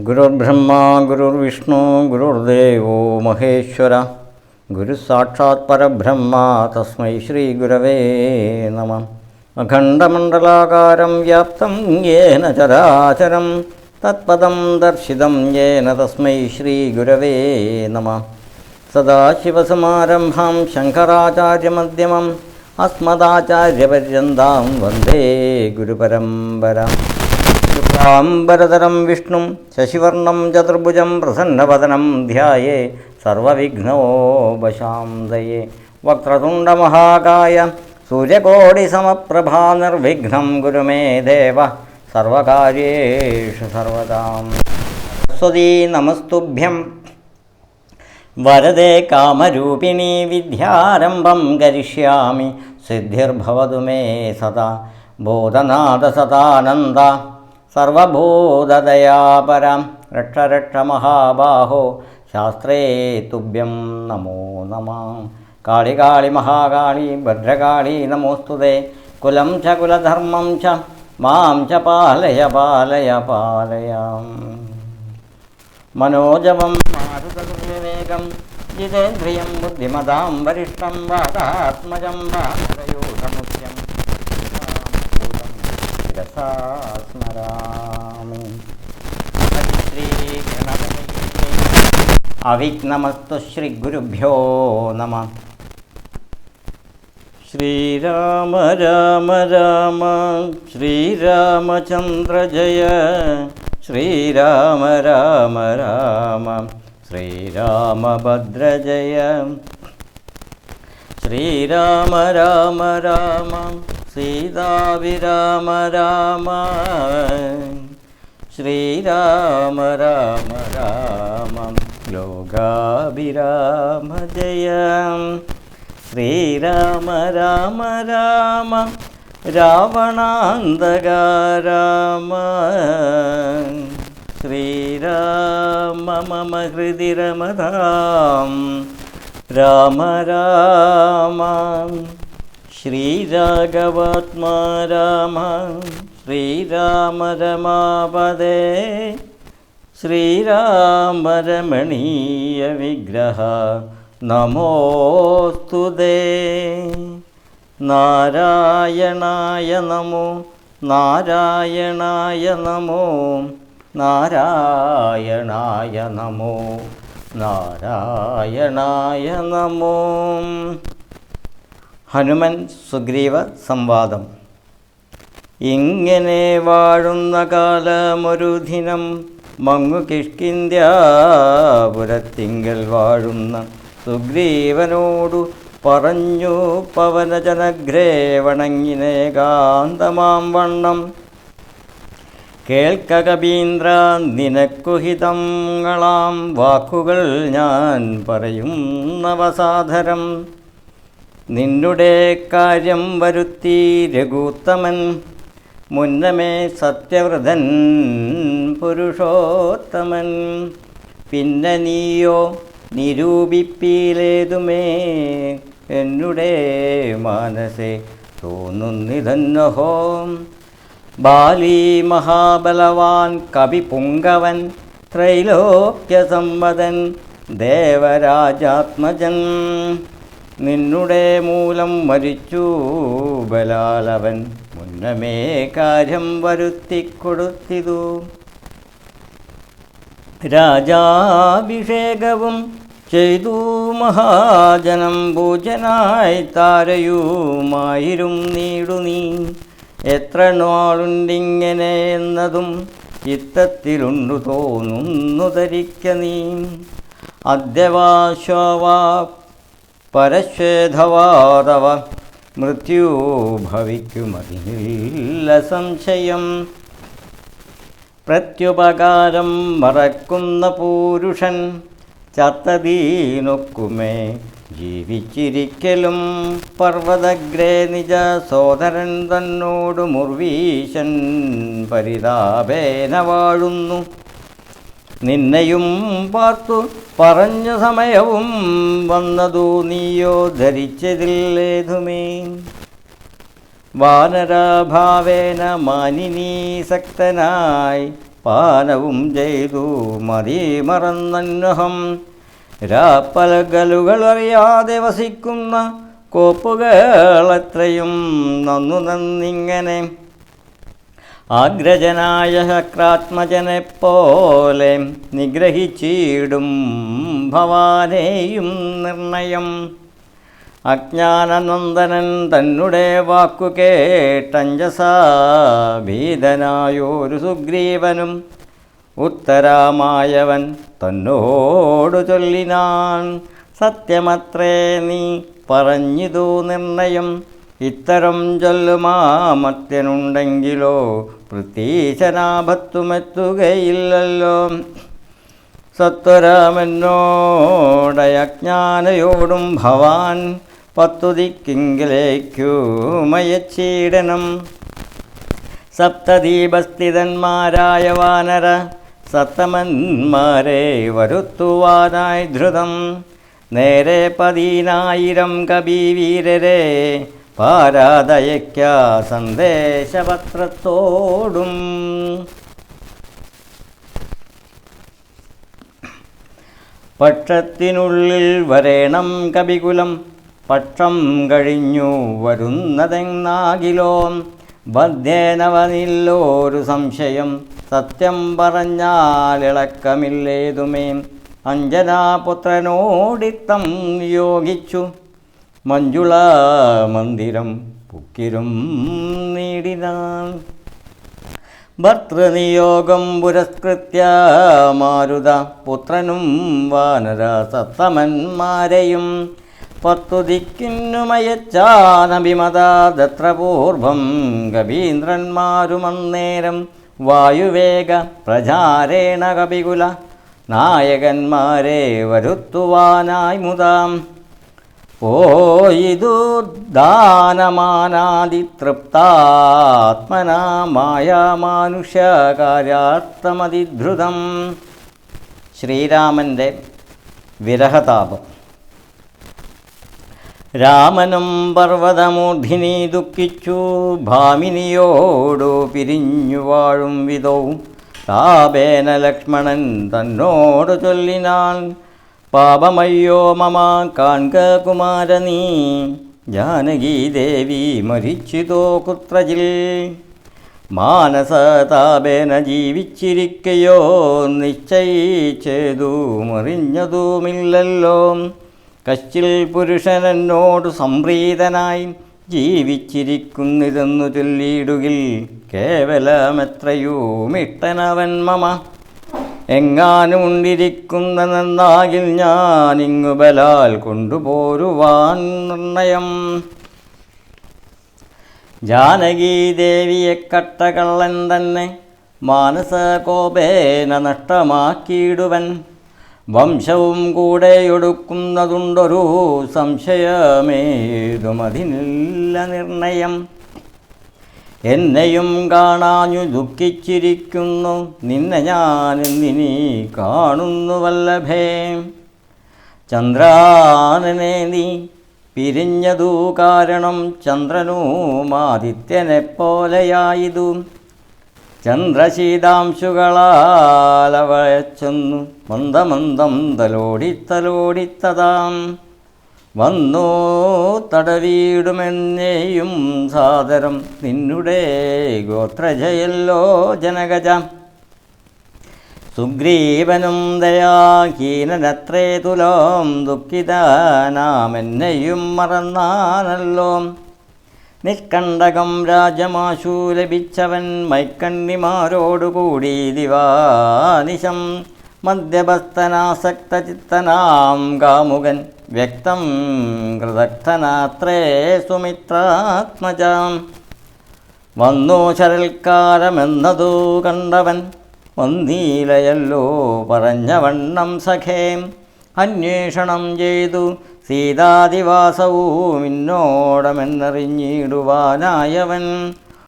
ഗുരുർബ്രഹ്മ ഗുരുർവിഷ്ണു ഗുരുർദേവോ മഹേശ്വര ഗുരുസാക്ഷാത് പരബ്രഹ്മ തസ്മൈ ശ്രീ ഗുരവേ നമഃ. അഖണ്ഡമണ്ഡലാകാരം വ്യാപ്തം യേന ചരാചരം തത്പദം ദർശിതം യേന തസ്മൈ ശ്രീ ഗുരവേ നമഃ. സദാശിവസമാരംഭാം ശങ്കരാചാര്യമധ്യമം അസ്മദാചാര്യപര്യന്താം വന്ദേ ഗുരുപരമ്പരാം. ശുക്ലാംബരധരം വിഷ്ണും ശശിവർണം ചതുർഭുജം പ്രസന്നവദനം ധ്യായേ സർവവിഘ്നോപശാന്തയേ. വക്രതുണ്ടമഹാകായ സൂര്യകോടിസമപ്രഭാ നിർവിഘ്നം കുരു മേ ദേവ സർവകാര്യേഷു സർവദാം. സരസ്വതീ നമസ്തുഭ്യം വരദേ കാമരൂപിണീ വിദ്യാരംഭം കരിഷ്യാമി സിദ്ധിർഭവതു മേ സദാ. ബോധനാഥ സദാനന്ദ സർവഭൂതദയാപരം രക്ഷ രക്ഷ മഹാബാഹോ ശാസ്ത്രേ തുഭ്യം നമോ നമഃ. കാളി കാളി മഹാകാളി ഭദ്രകാളി നമോസ്തുതേ. കുലം ച കുലധർമ്മം ച മാം ച പാലയ പാലയ പാലയ. മനോജവം മാരുതതുല്യവേഗം ജിതേന്ദ്രിയം ബുദ്ധിമതാം വരിഷ്ഠം വാതാത്മജം വാനരയൂഥമുഖ്യം സ്മരാമി. ശ്രീ അവിഘ്നമസ്തു ശ്രീ ഗുരുഭ്യോ നമഃ. ശ്രീരാമ രാമ രാമ ശ്രീരാമചന്ദ്ര ജയ ശ്രീരാമ രാമ രാമ ശ്രീരാമഭദ്ര ജയ. ശ്രീരാമ രാമ രാമ സീതാഭിരാമ രാമ ശ്രീരാമ രാമ രാമ ലോകാഭിരാമ ജയ. ശ്രീരാമ രാമ രാമ രാവണാന്തക രാമ ശ്രീരാമ മമ ഹൃദി രമതാം രാമ രാമ. ശ്രീരാഘവാത്മാ രാമ ശ്രീരാമ രമാപദേ ശ്രീരാമ രമണീയ വിഗ്രഹ നമോസ്തുതേ. നാരായണായ നമോ നാരായണായ നമോ നാരായണായ നമോ നാരായണായ നമോ. ഹനുമൻ സുഗ്രീവ സംവാദം. ഇങ്ങനെ വാഴുന്ന കാലമൊരു ദിനം മങ്ങു കിഷ്കിന്ധ്യാപുരത്തിങ്കൽ വാഴുന്ന സുഗ്രീവനോടു പറഞ്ഞു പവനജനഗ്രേ വണങ്ങിനേകാന്തമാം വണ്ണം. കേൾക്ക കപീന്ദ്ര നിനക്കുഹിതങ്ങളാം വാക്കുകൾ ഞാൻ പറയുന്നവസാദരം. നിന്നുടെ കാര്യം വരുത്തി രഘുത്തമൻ മുന്നമേ സത്യവ്രതൻ പുരുഷോത്തമൻ. പിന്നെ നീയോ നിരൂപിപ്പീലേതുമേ എന്നുടെ മനസ്സെ തോന്നുന്നിതന്നഹോ. ബാലി മഹാബലവാൻ കവിപുങ്കവൻ ത്രൈലോക്യസമ്മതൻ ദേവരാജാത്മജൻ. നിന്നുടെ മൂലം മരിച്ചു ബലാലവൻ മുന്നമേ കാര്യം വരുത്തിക്കൊടുത്തിതു. രാജാഭിഷേകവും ചെയ്തു മഹാജനം പൂജനായി താരയുമായിരും നീടു നീ. എത്ര നാളുണ്ടിങ്ങനെ എന്നതും ചിത്തത്തിലുണ്ടു തോന്നുന്നു ധരിക്ക നീ. അദ്യവാശോവാ പരശ്വേധവാതവ മൃത്യു ഭവിക്കുമതില്ല സംശയം. പ്രത്യുപകാരം മറക്കുന്ന പുരുഷൻ ചത്തതീനൊക്കുമേ ജീവിച്ചിരിക്കലും. പർവ്വതഗ്രേ നിജ സോദരൻ തന്നോടു മുർവീശൻ പരിതാപേന വാഴുന്നു. നിന്നെയും പാർത്തു പറഞ്ഞ സമയവും വന്നതു നീയോ ധരിച്ചതില്ലേതുമേ. വാനരഭാവേന മാനിനീസക്തനായി പാനവും ചെയ്തു മതി മറന്നന്വഹം. രാപ്പലകലുകളറിയാതെ വസിക്കുന്ന കോപ്പുകളെത്രയും നന്നിങ്ങനെ ആഗ്രജനായ ശക്രാത്മജനെപ്പോലെ നിഗ്രഹിച്ചിടും ഭവാനെയും നിർണയം. അജ്ഞാനനന്ദനൻ തന്നെ വാക്കു കേട്ടഞ്ജസാ ഭീതനായൊരു സുഗ്രീവനും ഉത്തരാമായവൻ തന്നോടു ചൊല്ലിനാൻ. സത്യമത്രേ നീ പറഞ്ഞിതു നിർണയം, ഇത്തരം ചൊല്ലുമാമത്യനുണ്ടെങ്കിലോ പ്രതീശനാപത്തുമെത്തുകയില്ലല്ലോ. സത്വരാമെന്നോടയജ്ഞാനയോടും ഭവാൻ 10 ദിക്കിങ്കിലേക്കുമയച്ചീടനം. സപ്തദീപസ്ഥിതന്മാരായ വാനര സത്തമന്മാരെ വരുത്തുവാനായി ധൃതം. നേരെ 10,000 കബീവീരരെ പാരാതയയ്ക്ക സന്ദേശപത്രത്തോടും. പക്ഷത്തിനുള്ളിൽ വരേണം കപികുലം, പക്ഷം കഴിഞ്ഞു വരുന്നതെന്നാകിലോ. ബദ്ധേനവനില്ലോരു സംശയം, സത്യം പറഞ്ഞാലിളക്കമില്ലേതുമേ. അഞ്ജനാപുത്രനോടിത്തം നിയോഗിച്ചു മഞ്ജുള മന്ദിരം പുക്കിരും നേടിനാൻ. ഭർത്തൃനിയോഗം പുരസ്കൃത്യ മാരുത പുത്രനും വാനര സത്തമന്മാരെയും 10 ദിക്കിന്നുമയച്ചാനഭിമതാദത്ര പൂർവം. കവീന്ദ്രന്മാരുമന്നേരം വായുവേഗ പ്രചാരേണ കപികുല നായകന്മാരെ വരുത്തുവാനായി മുതാം. പോയിതു ദാനമാനാദിതൃപ്താത്മനാ മായാമാനുഷ്യകാര്യാർത്ഥമതിധൃതം. ശ്രീരാമൻ്റെ വിരഹതാപം. രാമനും പർവ്വതമൂർധിനി ദുഃഖിച്ചു ഭാമിനിയോടു പിരിഞ്ഞു വാഴും വിധൗ. താപേന ലക്ഷ്മണൻ തന്നോടു ചൊല്ലിനാൻ. പാപമയ്യോ മമ കാൺക കുമാരനീ, ജാനകീദേവി മരിച്ചിതോ കുത്രജിൽ. മാനസതാപേന ജീവിച്ചിരിക്കയോ നിശ്ചയിച്ചതു മറിഞ്ഞതുമില്ലല്ലോ. കശ്ചിൽ പുരുഷനെന്നോടു സംപ്രീതനായി ജീവിച്ചിരിക്കുന്നിതെന്നു ചൊല്ലിയിടുകിൽ കേവലമെത്രയുമിട്ടനവൻ മമ. എങ്ങാനുമുണ്ടിരിക്കുന്നതെന്നാകിൽ ഞാനിങ്ങു ബലാൽ കൊണ്ടുപോരുവാൻ നിർണയം. ജാനകീദേവിയെ കട്ടകള്ളൻ തന്നെ മാനസകോപേന നഷ്ടമാക്കിയിടുവൻ. വംശവും കൂടെയൊടുക്കുന്നതുണ്ടൊരു സംശയമേതുമതിനില്ല നിർണയം. എന്നെയും കാണാഞ്ഞു ദുഃഖിച്ചിരിക്കുന്നു നിന്നെ ഞാനെന്നിനി കാണുന്നു വല്ലഭേ. ചന്ദ്രാനനെ നീ പിരിഞ്ഞതു കാരണം ചന്ദ്രനുമാദിത്യനെപ്പോലെയായതു. ചന്ദ്രശീതാംശുകളാലവയച്ചെന്നു മന്ദമന്ദം തലോടിത്തലോടിത്തതാം. വന്നു തടവീടുമെന്നേയും സാദരം നിന്നുടെ ഗോത്രജയല്ലോ ജനകജ. സുഗ്രീവനും ദയാഹീനനത്രേ തുലോം ദുഃഖിതനാമെന്നെയും മറന്നാനല്ലോ. നിഷ്കണ്ടകം രാജമാശു ലഭിച്ചവൻ മൈക്കണ്ണിമാരോടുകൂടി ദിവാനിശം. മദ്യപസ്ഥനാസക്തചിത്തനാം കാമുകൻ വ്യക്തം കൃതർത്ഥനാത്രേ സുമിത്രാത്മജാം. വന്നു ശരൽക്കാലമെന്നതു കണ്ടവൻ വന്നീലയല്ലോ പറഞ്ഞവണ്ണം സഖേ. അന്വേഷണം ചെയ്തു സീതാദിവാസവും ഇന്നോടമെന്നറിഞ്ഞിടുവാനായവൻ.